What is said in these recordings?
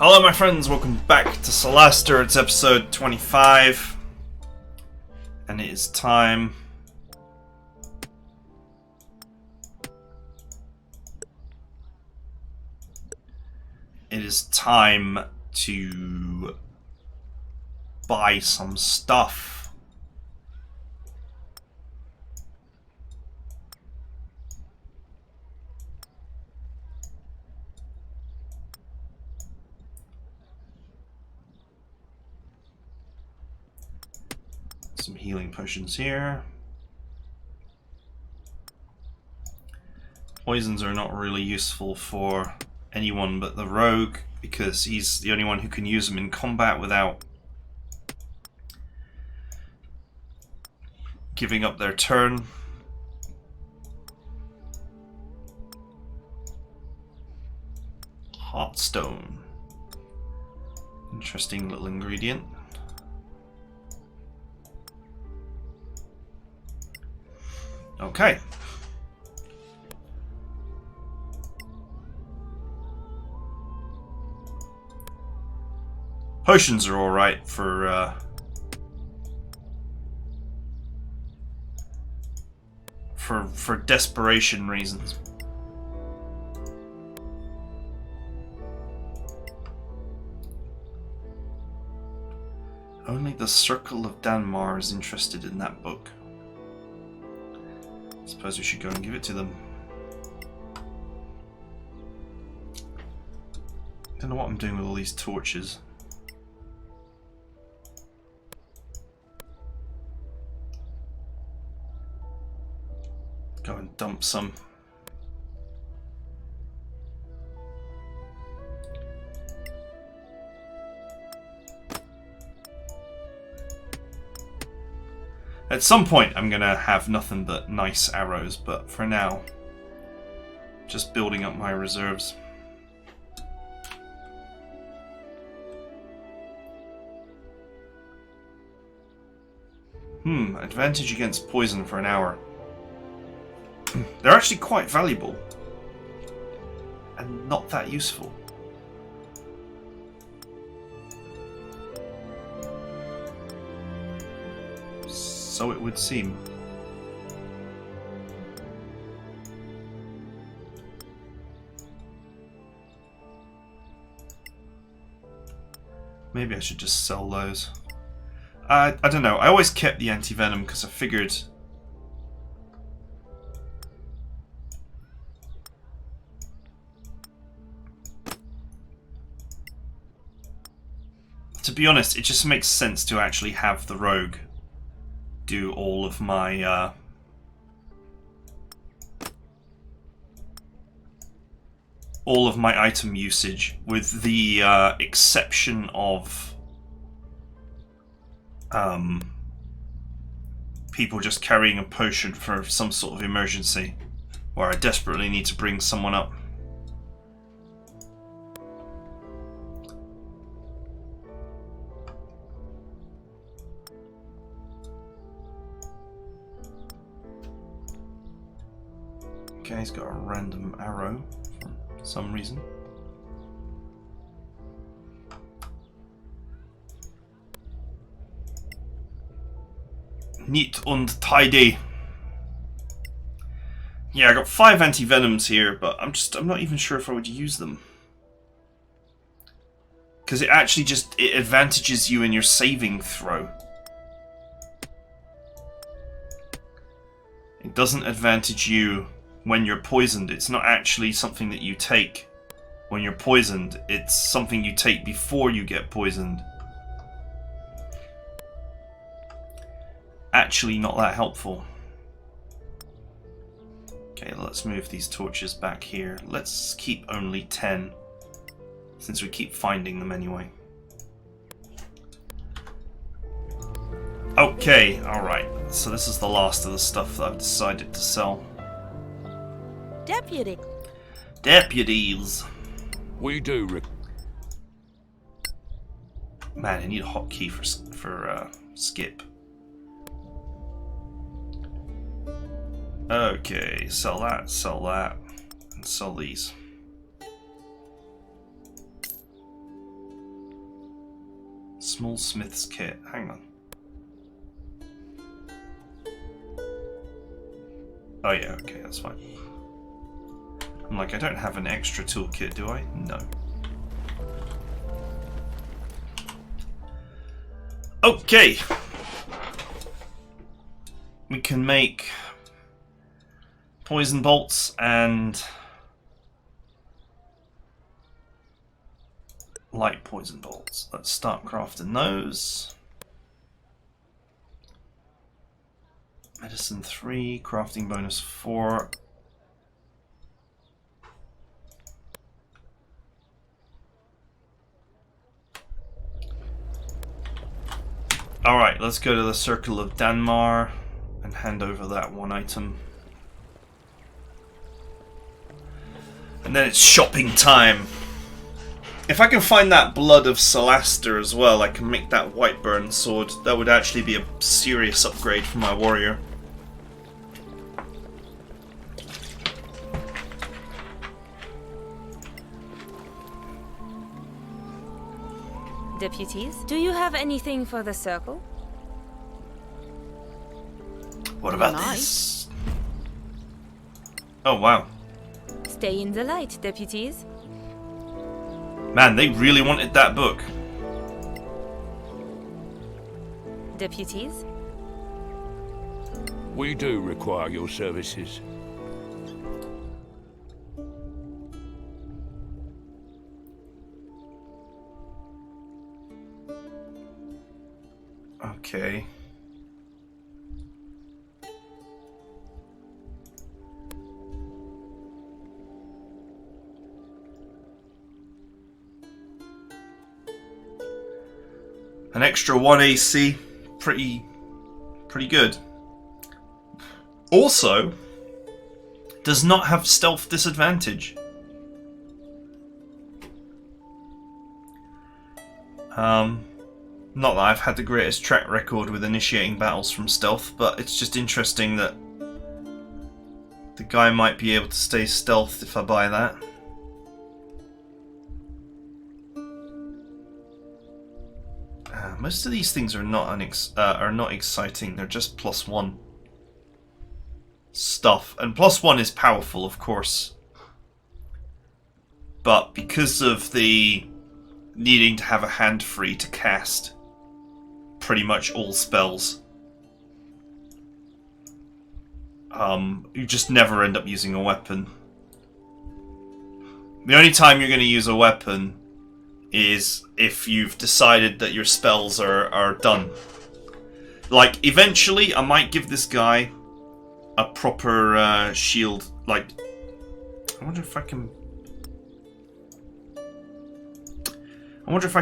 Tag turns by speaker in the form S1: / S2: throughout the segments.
S1: Hello my friends, welcome back to Solasta. It's episode 25 and it is time to buy some stuff. Some healing potions here. Poisons are not really useful for anyone but the rogue, because he's the only one who can use them in combat without giving up their turn. Hot stone. Interesting little ingredient. Okay. Potions are alright for desperation reasons. Only the Circle of Danmar is interested in that book. Suppose we should go and give it to them. Don't know what I'm doing with all these torches. Go and dump some. At some point I'm gonna have nothing but nice arrows, but for now, just building up my reserves. Advantage against poison for an hour. They're actually quite valuable and not that useful. So it would seem. Maybe I should just sell those. I don't know. I always kept the anti-venom because I figured to be honest, it just makes sense to actually have the rogue do all of my item usage, with the exception of people just carrying a potion for some sort of emergency where I desperately need to bring someone up. Okay, he's got a random arrow for some reason. Neat and tidy. Yeah, I got 5 anti-venoms here, but I'm not even sure if I would use them. Because it actually it advantages you in your saving throw. It doesn't advantage you when you're poisoned. It's not actually something that you take when you're poisoned. It's something you take before you get poisoned. Actually not that helpful. Okay, let's move these torches back here. Let's keep only 10, since we keep finding them anyway. Okay, alright. So this is the last of the stuff that I've decided to sell. Deputies.
S2: We do.
S1: Man, I need a hotkey for skip. Okay, sell that, and sell these. Small smith's kit. Hang on. Oh yeah, okay, that's fine. I'm like, I don't have an extra toolkit, do I? No. Okay. We can make poison bolts and light poison bolts. Let's start crafting those. Medicine 3, crafting bonus 4. Alright, let's go to the Circle of Danmar and hand over that one item. And then it's shopping time. If I can find that Blood of Solasta as well, I can make that Whiteburn sword. That would actually be a serious upgrade for my warrior.
S2: Deputies, do you have anything for the circle?
S1: What about this? Oh wow.
S2: Stay in the light, deputies.
S1: Man, they really wanted that book.
S2: Deputies?
S3: We do require your services.
S1: Okay. An extra 1 AC, pretty good. Also, does not have stealth disadvantage. Not that I've had the greatest track record with initiating battles from stealth, but it's just interesting that the guy might be able to stay stealthed if I buy that. Most of these things are not exciting. They're just +1 stuff, and +1 is powerful, of course. But because of the needing to have a hand free to cast pretty much all spells, you just never end up using a weapon. The only time you're going to use a weapon is if you've decided that your spells are done. Like, eventually I might give this guy a proper shield. Like, I wonder if I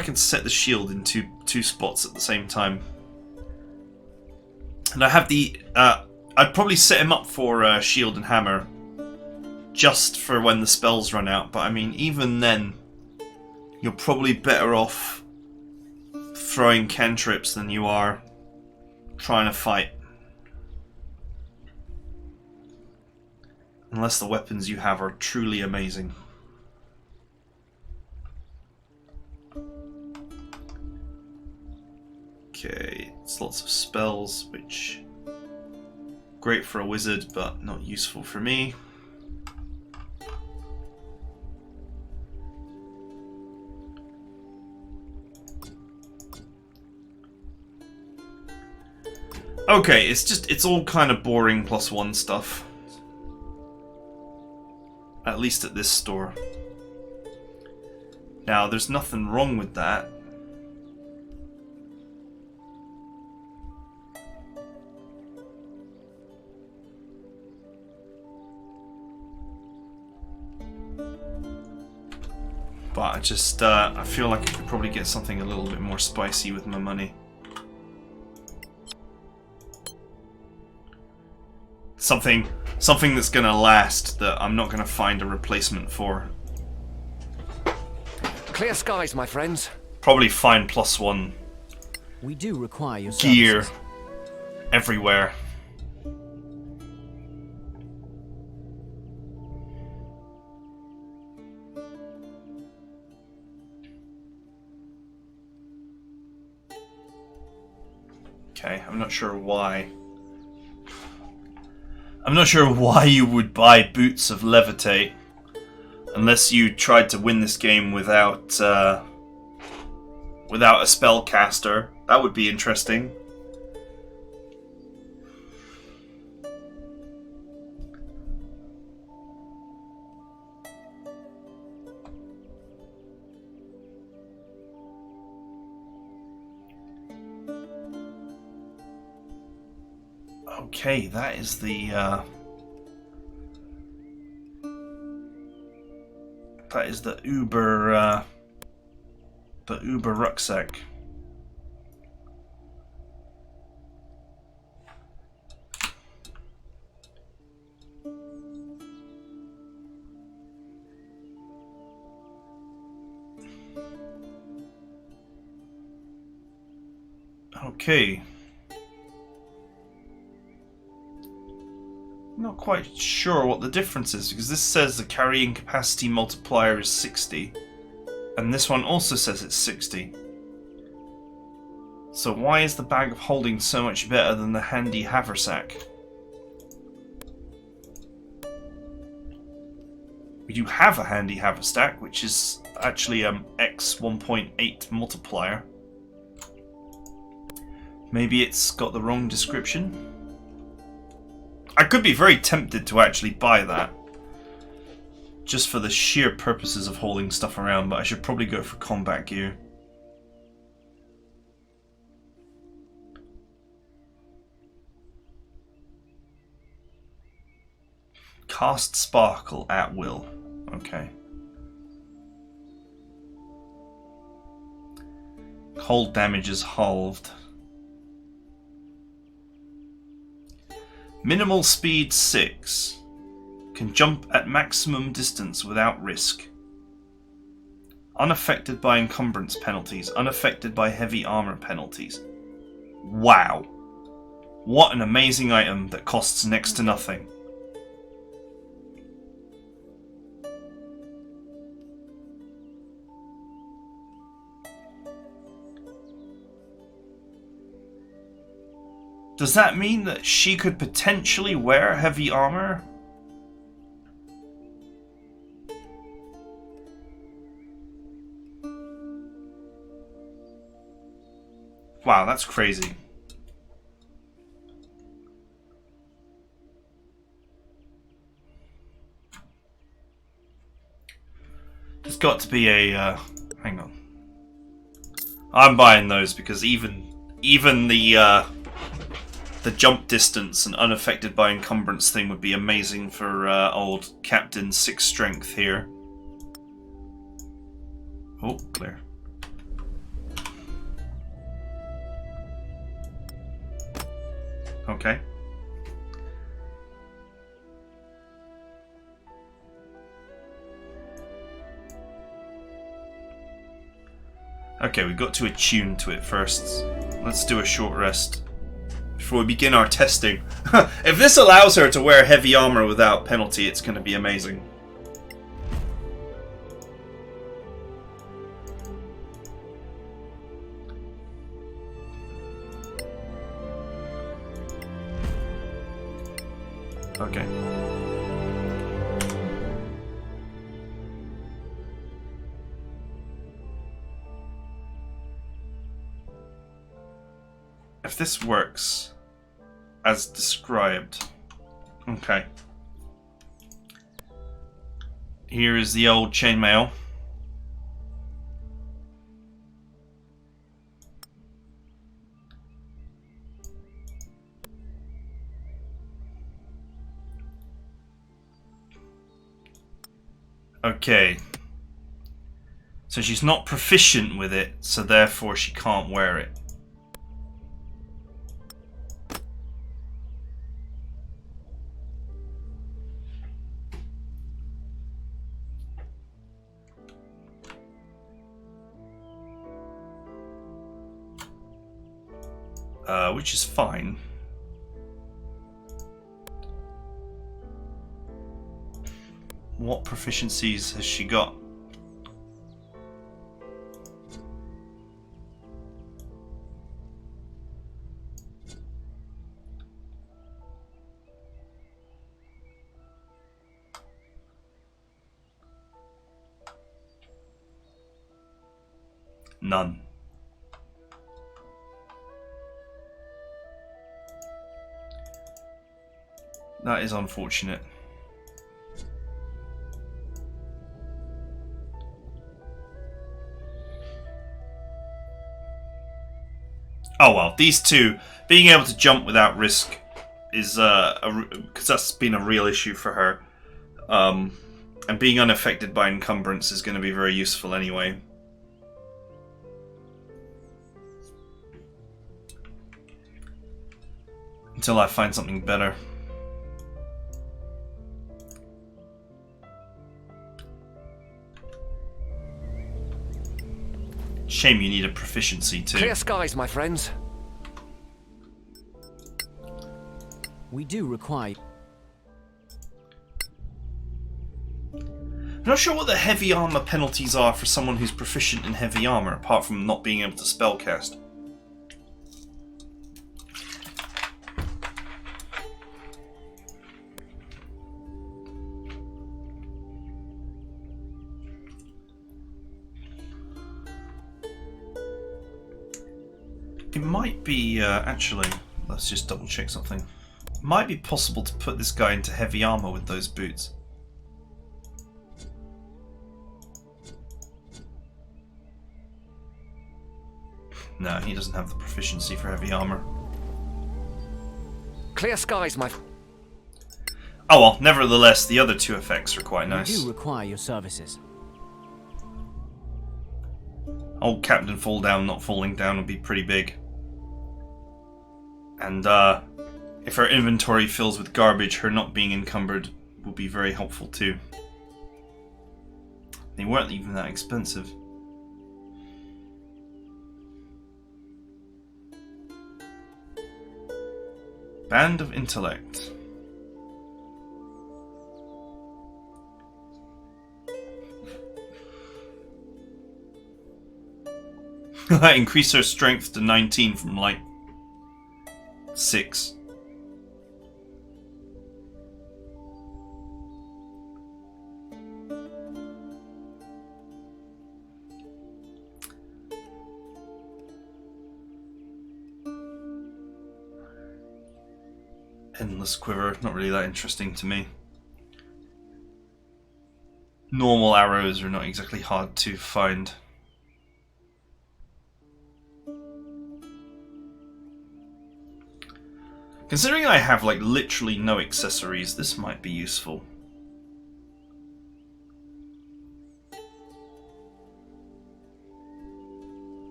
S1: can set the shield in two spots at the same time. And I have the I'd probably set him up for shield and hammer just for when the spells run out, but I mean, even then you're probably better off throwing cantrips than you are trying to fight. Unless the weapons you have are truly amazing. Okay, it's lots of spells, which great for a wizard, but not useful for me. Okay, it's all kind of boring +1 stuff. At least at this store. Now, there's nothing wrong with that. But I just, I feel like I could probably get something a little bit more spicy with my money. Something that's gonna last, that I'm not gonna find a replacement for.
S4: Clear skies, my friends.
S1: Probably find +1
S5: We do require your
S1: gear
S5: services.
S1: everywhere. Okay, I'm not sure why. I'm not sure why you would buy Boots of Levitate unless you tried to win this game without without a spellcaster. That would be interesting. Okay, that is the Uber rucksack. Okay. Not quite sure what the difference is, because this says the carrying capacity multiplier is 60, and this one also says it's 60. So why is the bag of holding so much better than the handy haversack? We do have a handy haversack, which is actually X 1.8 multiplier. Maybe it's got the wrong description? I could be very tempted to actually buy that, just for the sheer purposes of hauling stuff around, but I should probably go for combat gear. Cast Sparkle at will. Okay. Cold damage is halved. Minimal speed 6. Can jump at maximum distance without risk. Unaffected by encumbrance penalties. Unaffected by heavy armor penalties. Wow. What an amazing item that costs next to nothing. Does that mean that she could potentially wear heavy armor? Wow, that's crazy. There's got to be a... hang on. I'm buying those because even the jump distance and unaffected by encumbrance thing would be amazing for old Captain 6 Strength here. Oh, clear. Okay. Okay, we've got to attune to it first. Let's do a short rest before we begin our testing. If this allows her to wear heavy armor without penalty, it's going to be amazing. Okay. If this works as described, okay. Here is the old chainmail. Okay. So she's not proficient with it, so therefore she can't wear it. Which is fine. What proficiencies has she got? None. That is unfortunate. Oh well, these two, being able to jump without risk is, because that's been a real issue for her. And being unaffected by encumbrance is going to be very useful anyway. Until I find something better. Shame you need a proficiency too.
S4: Clear skies, my friends.
S5: We do require...
S1: I'm not sure what the heavy armor penalties are for someone who's proficient in heavy armor, apart from not being able to spellcast. It might be, actually, let's just double check something. It might be possible to put this guy into heavy armor with those boots. No, he doesn't have the proficiency for heavy armor.
S4: Clear skies, my...
S1: Oh well, nevertheless, the other two effects are quite
S5: We
S1: nice.
S5: do require your services.
S1: Old Captain Fall Down not falling down would be pretty big. And if her inventory fills with garbage, her not being encumbered will be very helpful too. They weren't even that expensive. Band of Intellect. Increase her strength to 19 from like 6. Endless Quiver, not really that interesting to me. Normal arrows are not exactly hard to find. Considering I have like literally no accessories, this might be useful.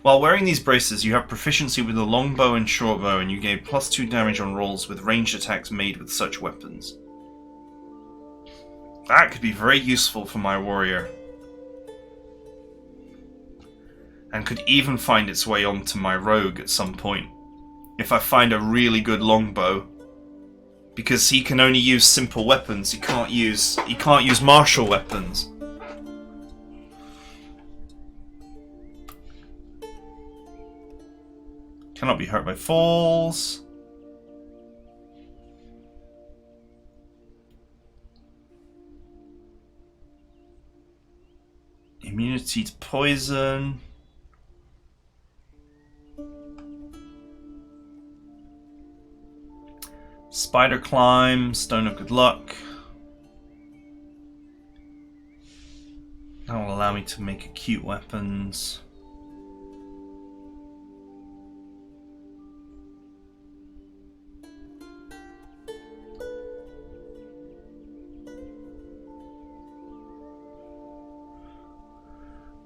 S1: While wearing these braces, you have proficiency with the longbow and shortbow, and you gain +2 damage on rolls with ranged attacks made with such weapons. That could be very useful for my warrior. And could even find its way onto my rogue at some point. If I find a really good longbow. Because he can only use simple weapons, he can't use martial weapons. Cannot be hurt by falls. Immunity to poison. Spider climb, stone of good luck. That will allow me to make acute weapons.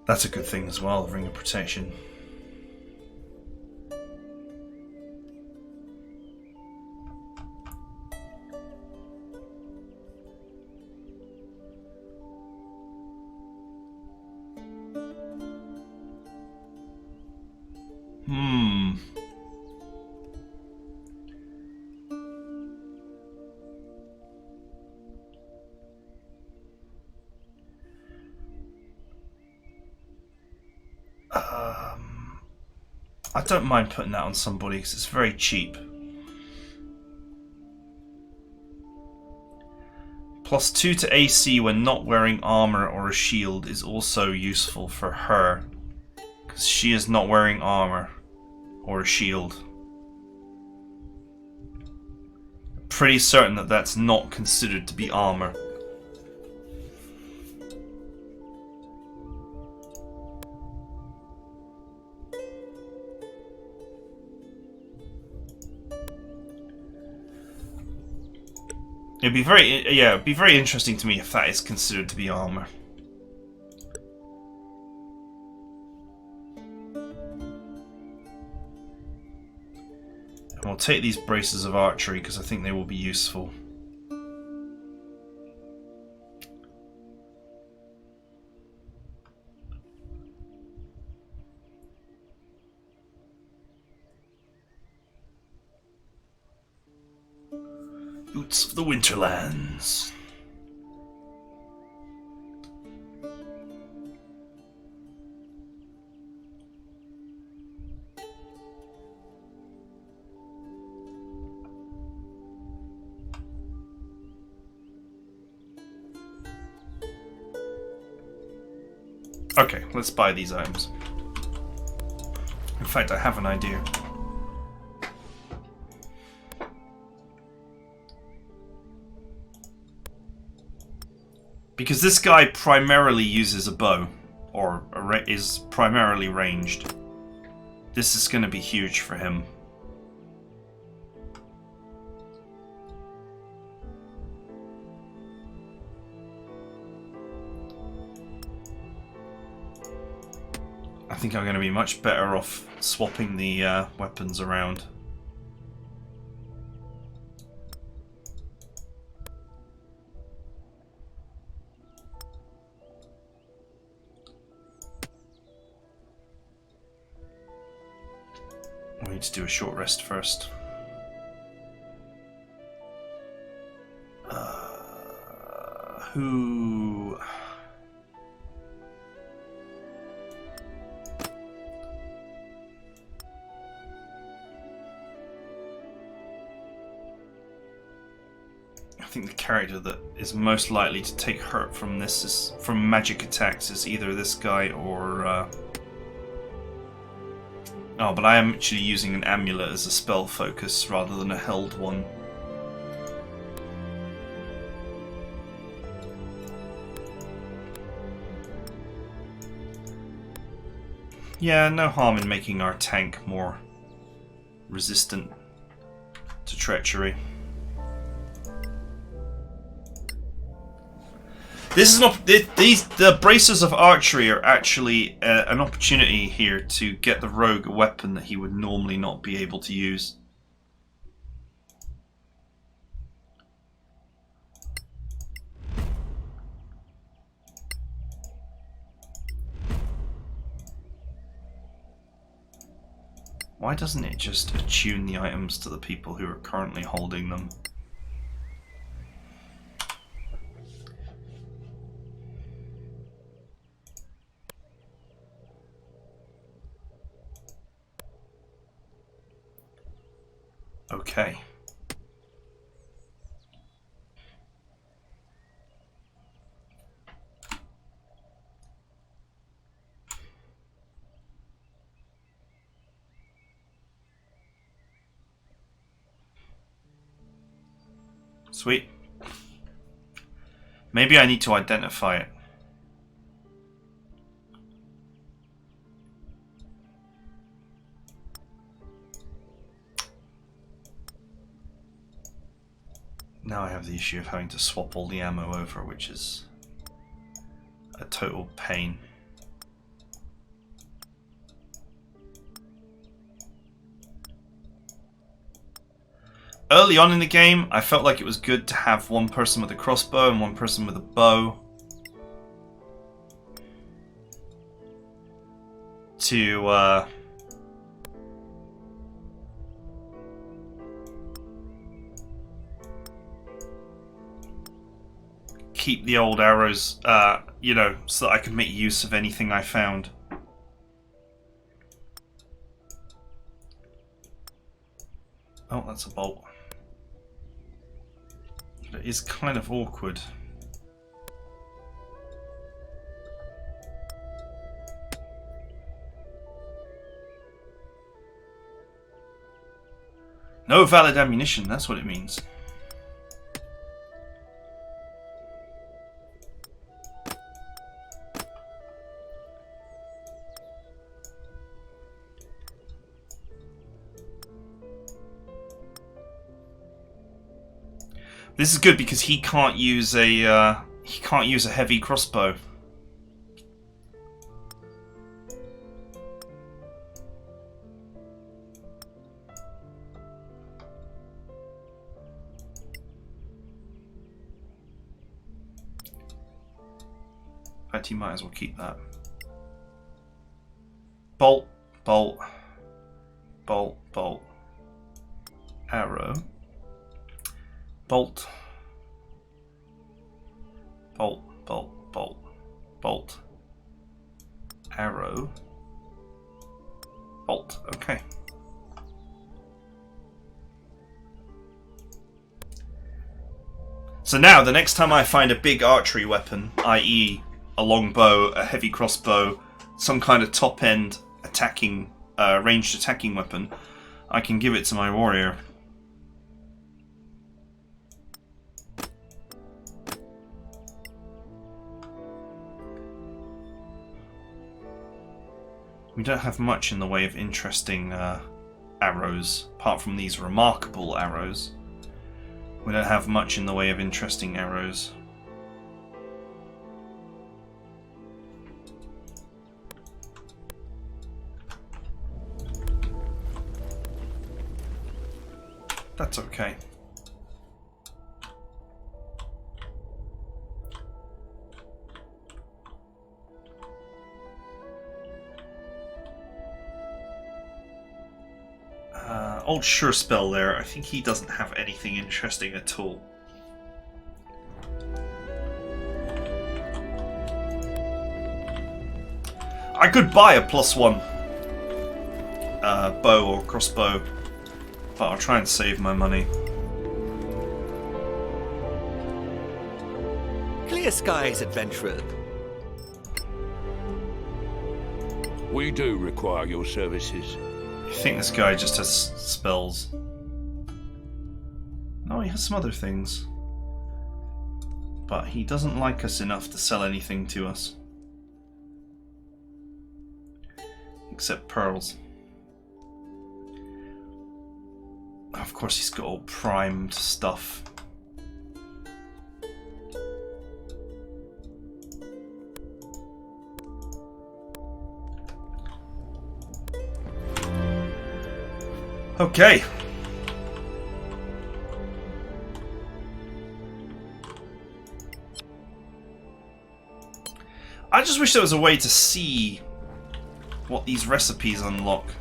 S1: That's a good thing as well, Ring of Protection. I don't mind putting that on somebody because it's very cheap. +2 to AC when not wearing armor or a shield is also useful for her, because she is not wearing armor or a shield. Pretty certain that that's not considered to be armor. It'd be very interesting to me if that is considered to be armor. And we'll take these braces of archery because I think they will be useful. Boots of the Winterlands. Okay, let's buy these items. In fact, I have an idea. Because this guy primarily uses a bow, or is primarily ranged. This is going to be huge for him. I think I'm going to be much better off swapping the weapons around. We need to do a short rest first. Who... I think the character that is most likely to take hurt from this is from magic attacks is either this guy or oh, but I am actually using an amulet as a spell focus rather than a held one. Yeah, no harm in making our tank more resistant to treachery. This is not the braces of archery are actually an opportunity here to get the rogue a weapon that he would normally not be able to use. Why doesn't it just attune the items to the people who are currently holding them? Okay. Sweet. Maybe I need to identify it. Now I have the issue of having to swap all the ammo over, which is a total pain. Early on in the game, I felt like it was good to have one person with a crossbow and one person with a bow to keep the old arrows, you know, so that I could make use of anything I found. Oh, that's a bolt. But it is kind of awkward. No valid ammunition, that's what it means. This is good because he can't use a heavy crossbow. In fact, he might as well keep that. Bolt, bolt, bolt, bolt, arrow. Bolt, bolt, bolt, bolt, bolt, arrow, bolt. Okay. So now, the next time I find a big archery weapon, i.e. a long bow, a heavy crossbow, some kind of top-end attacking, ranged attacking weapon, I can give it to my warrior. We don't have much in the way of interesting arrows, apart from these remarkable arrows. We don't have much in the way of interesting arrows. That's okay. Old Sure Spell there, I think he doesn't have anything interesting at all. I could buy a +1 bow or crossbow, but I'll try and save my money.
S4: Clear skies, adventurer.
S3: We do require your services.
S1: I think this guy just has spells. No, he has some other things. But he doesn't like us enough to sell anything to us. Except pearls. Of course he's got all primed stuff. Okay. I just wish there was a way to see what these recipes unlock.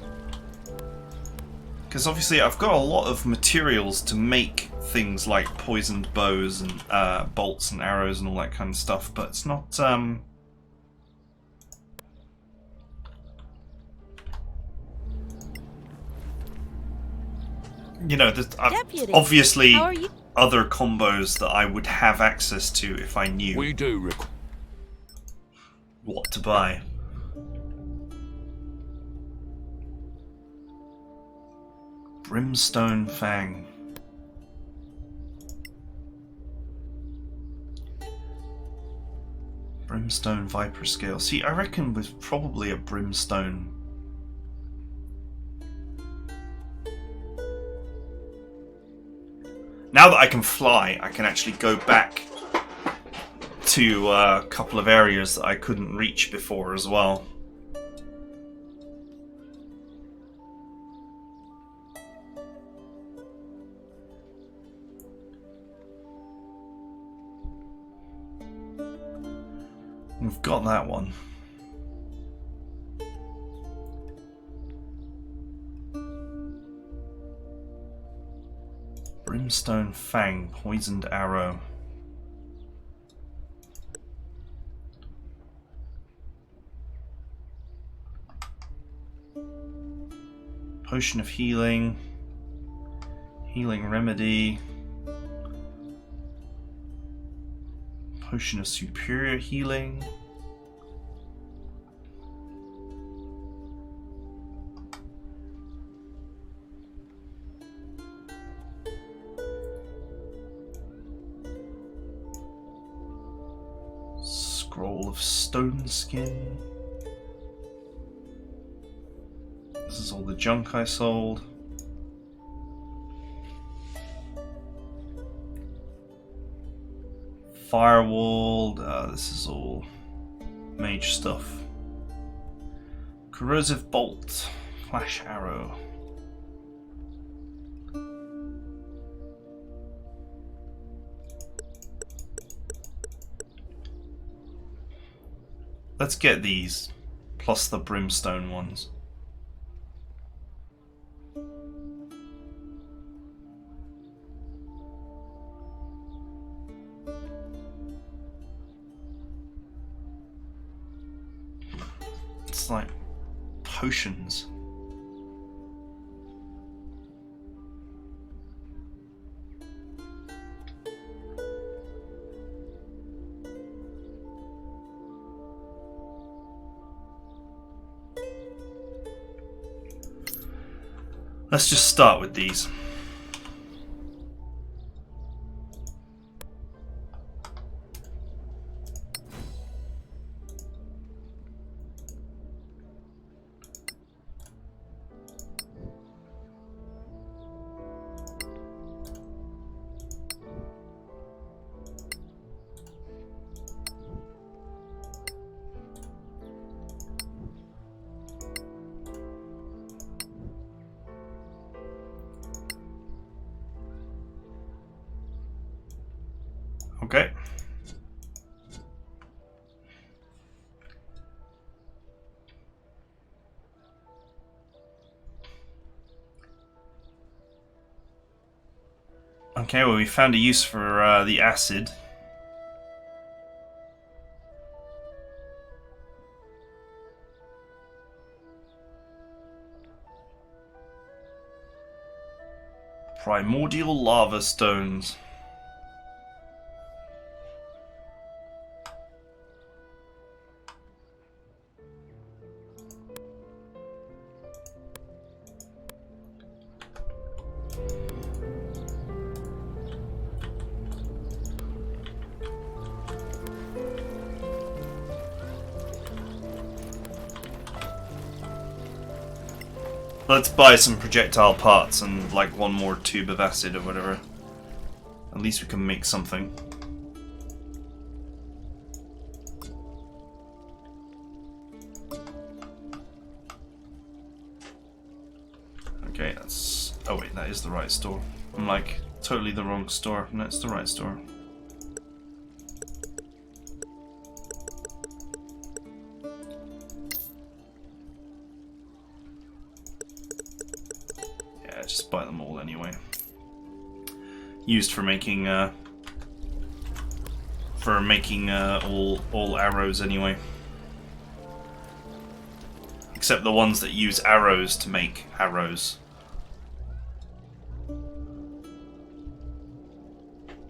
S1: Because obviously I've got a lot of materials to make things like poisoned bows and bolts and arrows and all that kind of stuff, but it's not... You know,
S2: Deputy,
S1: obviously
S2: how are you?
S1: other combos that I would have access to if I knew
S3: We do require...
S1: what to buy. Brimstone Fang. Brimstone Viper Scale. See, I reckon with probably a Brimstone. Now that I can fly, I can actually go back to a couple of areas that I couldn't reach before as well. We've got that one. Brimstone Fang, Poisoned Arrow. Potion of Healing. Healing Remedy. Potion of Superior Healing. Scroll of stone skin. This is all the junk I sold. Firewall. This is all mage stuff. Corrosive bolt. Flash arrow. Let's get these, plus the brimstone ones. It's like potions. Let's just start with these. Okay. Okay, well, we found a use for the acid. Primordial lava stones. Let's buy some projectile parts and like one more tube of acid or whatever. At least we can make something. Okay, that's... oh wait, that is the right store. I'm like, totally the wrong store. No, it's the right store. Just buy them all anyway. Used for making all arrows anyway. Except the ones that use arrows to make arrows.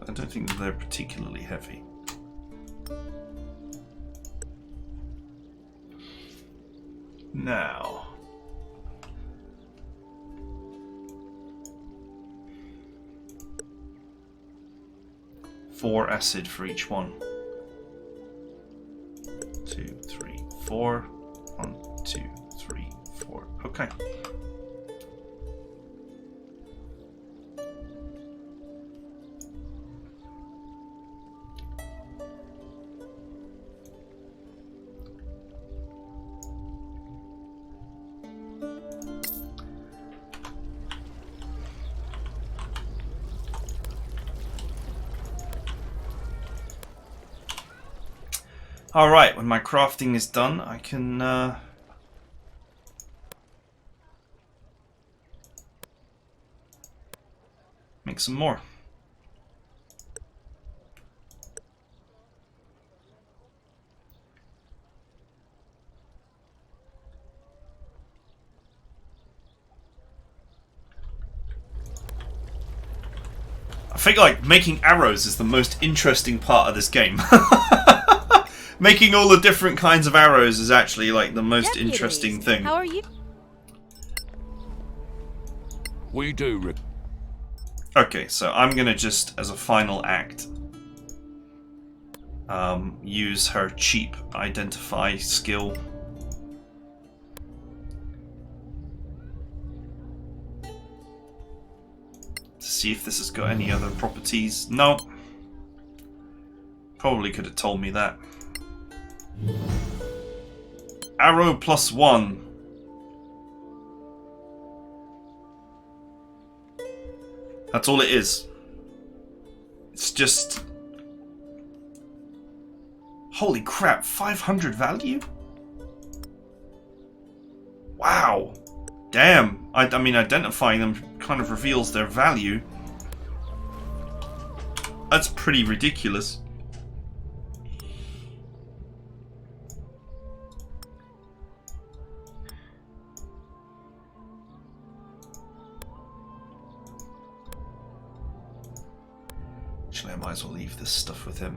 S1: I don't think that they're particularly heavy. Now. 4 acid for each one. 2, 3, 4. 1, 2, 3, 4. Okay. Alright, when my crafting is done, I can make some more. I think like making arrows is the most interesting part of this game. Making all the different kinds of arrows is actually like the most interesting thing.
S2: How are you?
S3: We do.
S1: Okay, so I'm gonna just, as a final act, use her cheap identify skill. To see if this has got any other properties. No. Probably could have told me that. Arrow +1. That's all it is. It's just... Holy crap, 500 value? Wow. Damn. I mean, identifying them kind of reveals their value. That's pretty ridiculous. Actually, I might as well leave this stuff with him.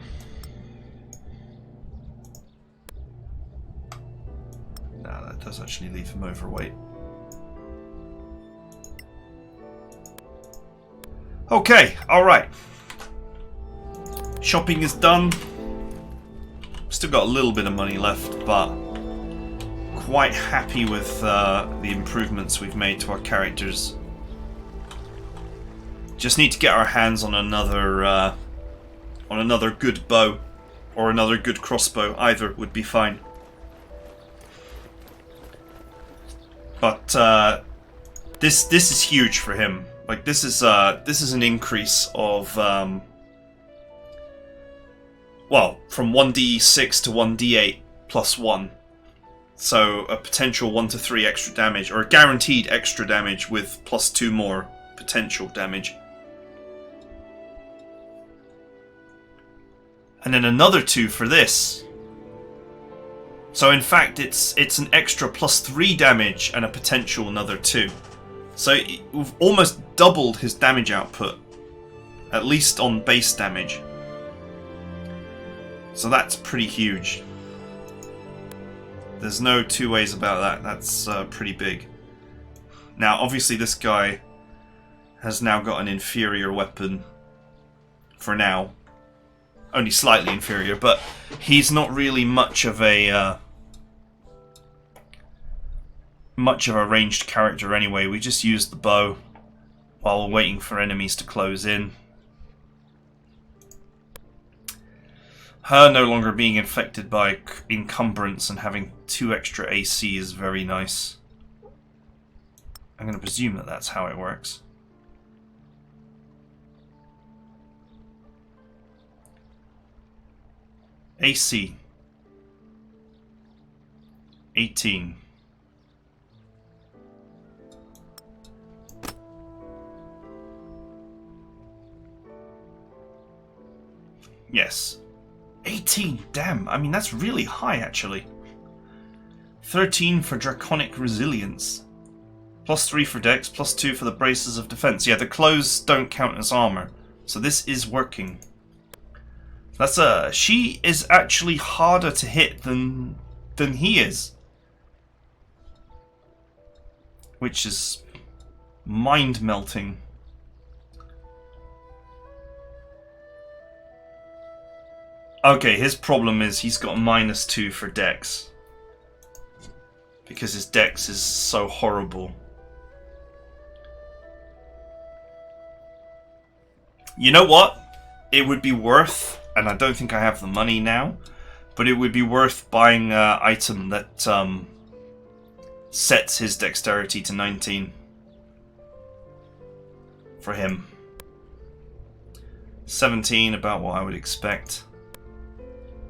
S1: Nah, that does actually leave him overweight. Okay, alright. Shopping is done. Still got a little bit of money left, but quite happy with the improvements we've made to our characters. Just need to get our hands on another good bow or another good crossbow. Either would be fine. But this is huge for him. Like this is an increase of well, from 1d6 to 1d8 plus 1. So a potential 1 to 3 extra damage, or a guaranteed extra damage with plus 2 more potential damage. And then another 2 for this. So in fact it's an extra plus 3 damage and a potential another 2. So we've almost doubled his damage output. At least on base damage. So that's pretty huge. There's no two ways about that. That's pretty big. Now obviously this guy has now got an inferior weapon. For now. Only slightly inferior, but he's not really much of a ranged character anyway. We just use the bow while waiting for enemies to close in. Her no longer being infected by encumbrance and having 2 extra AC is very nice. I'm going to presume that that's how it works. AC 18. Yes. 18, damn. I mean, that's really high, actually. 13 for Draconic Resilience. Plus 3 for Dex, plus 2 for the Braces of Defense. Yeah, the clothes don't count as armor. So this is working. That's she is actually harder to hit than he is. Which is mind-melting. Okay, his problem is he's got -2 for Dex. Because his Dex is so horrible. You know what? It would be worth, and I don't think I have the money now, but it would be worth buying an item that sets his dexterity to 19. For him. 17, about what I would expect.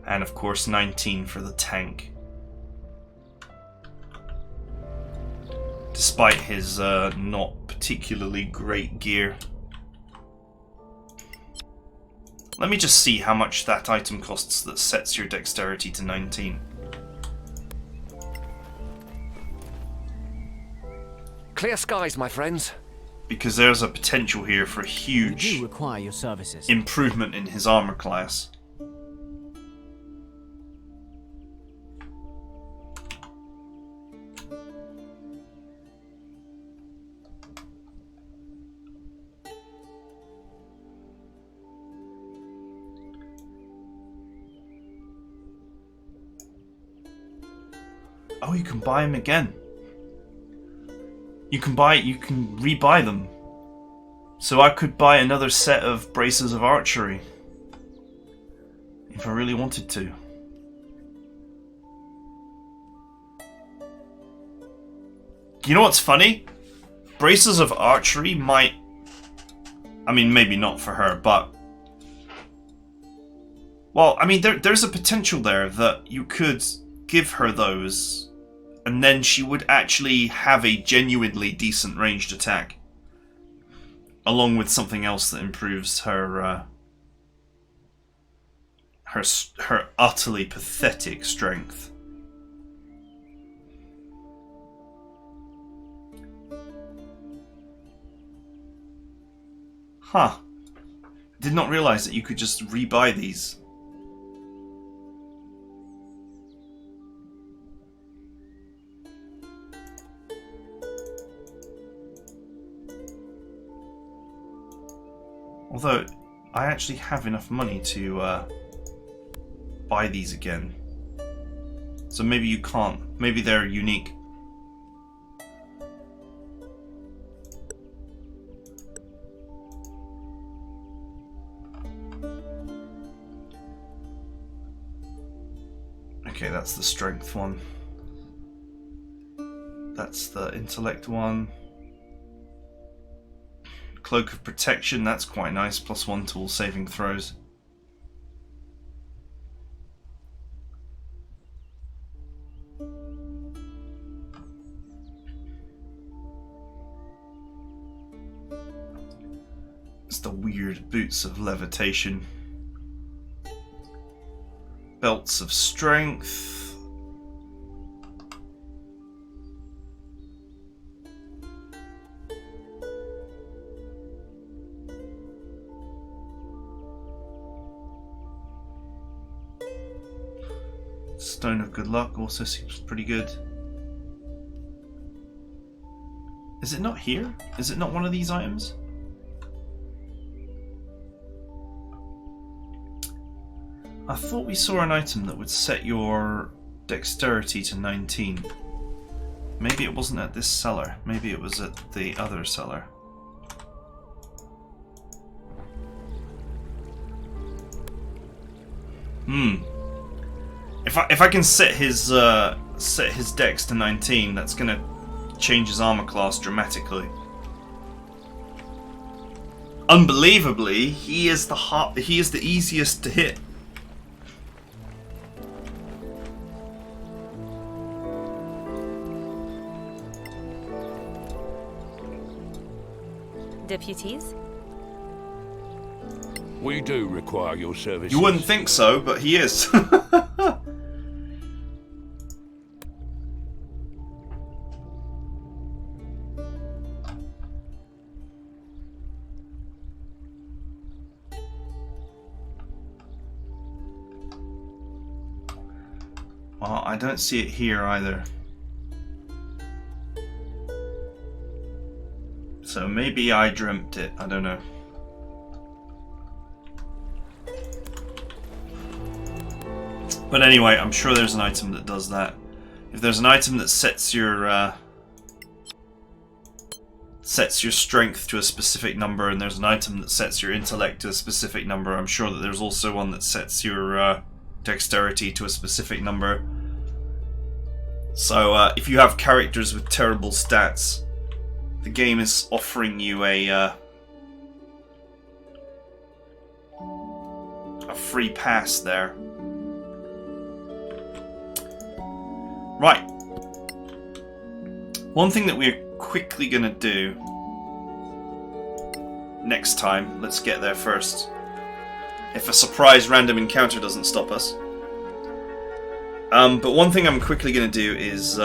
S1: And of course 19 for the tank. Despite his not particularly great gear. Let me just see how much that item costs that sets your dexterity to 19.
S4: Clear skies, my friends.
S1: Because there's a potential here for a
S5: We
S1: huge
S5: do require your services.
S1: improvement in his armor class. Oh, you can buy them again. You can rebuy them. So I could buy another set of braces of archery. If I really wanted to. You know what's funny? Braces of archery might... I mean, maybe not for her, but... Well, I mean, there's a potential there that you could give her those, and then she would actually have a genuinely decent ranged attack. Along with something else that improves her... her utterly pathetic strength. Huh. Did not realize that you could just rebuy these. Although, I actually have enough money to buy these again. So maybe you can't. Maybe they're unique. Okay, that's the strength one. That's the intellect one. Cloak of Protection, that's quite nice. +1 to all saving throws. It's the weird boots of levitation. Belts of strength. Stone of Good Luck also seems pretty good. Is it not here? Is it not one of these items? I thought we saw an item that would set your dexterity to 19. Maybe it wasn't at this cellar. Maybe it was at the other cellar. If I can set his dex to 19, that's gonna change his armor class dramatically. Unbelievably, he is the easiest to hit.
S2: Deputies?
S3: We do require your services.
S1: You wouldn't think so, but he is. Well, I don't see it here either. So maybe I dreamt it, I don't know. But anyway, I'm sure there's an item that does that. If there's an item that sets your strength to a specific number, and there's an item that sets your intellect to a specific number, I'm sure that there's also one that sets your dexterity to a specific number. So if you have characters with terrible stats, the game is offering you a free pass there. Right. One thing that we're quickly going to do next time, let's get there first. If a surprise random encounter doesn't stop us. But one thing I'm quickly going to do is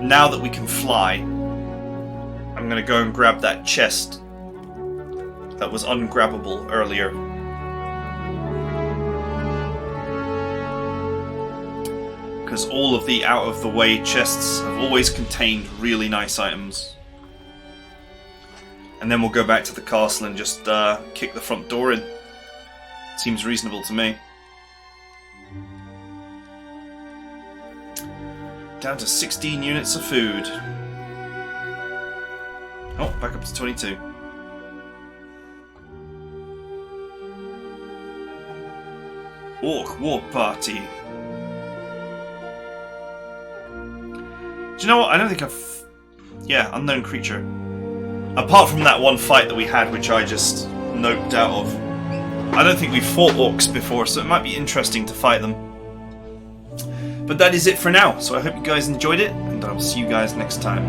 S1: now that we can fly, I'm going to go and grab that chest that was ungrabbable earlier. Because all of the out-of-the-way chests have always contained really nice items. And then we'll go back to the castle and just kick the front door in. Seems reasonable to me. Down to 16 units of food. Oh, back up to 22. Orc War Party. Do you know what? I don't think I've... Yeah, unknown creature. Apart from that one fight that we had, which I just noped out of. I don't think we've fought orcs before, so it might be interesting to fight them. But that is it for now, so I hope you guys enjoyed it, and I will see you guys next time.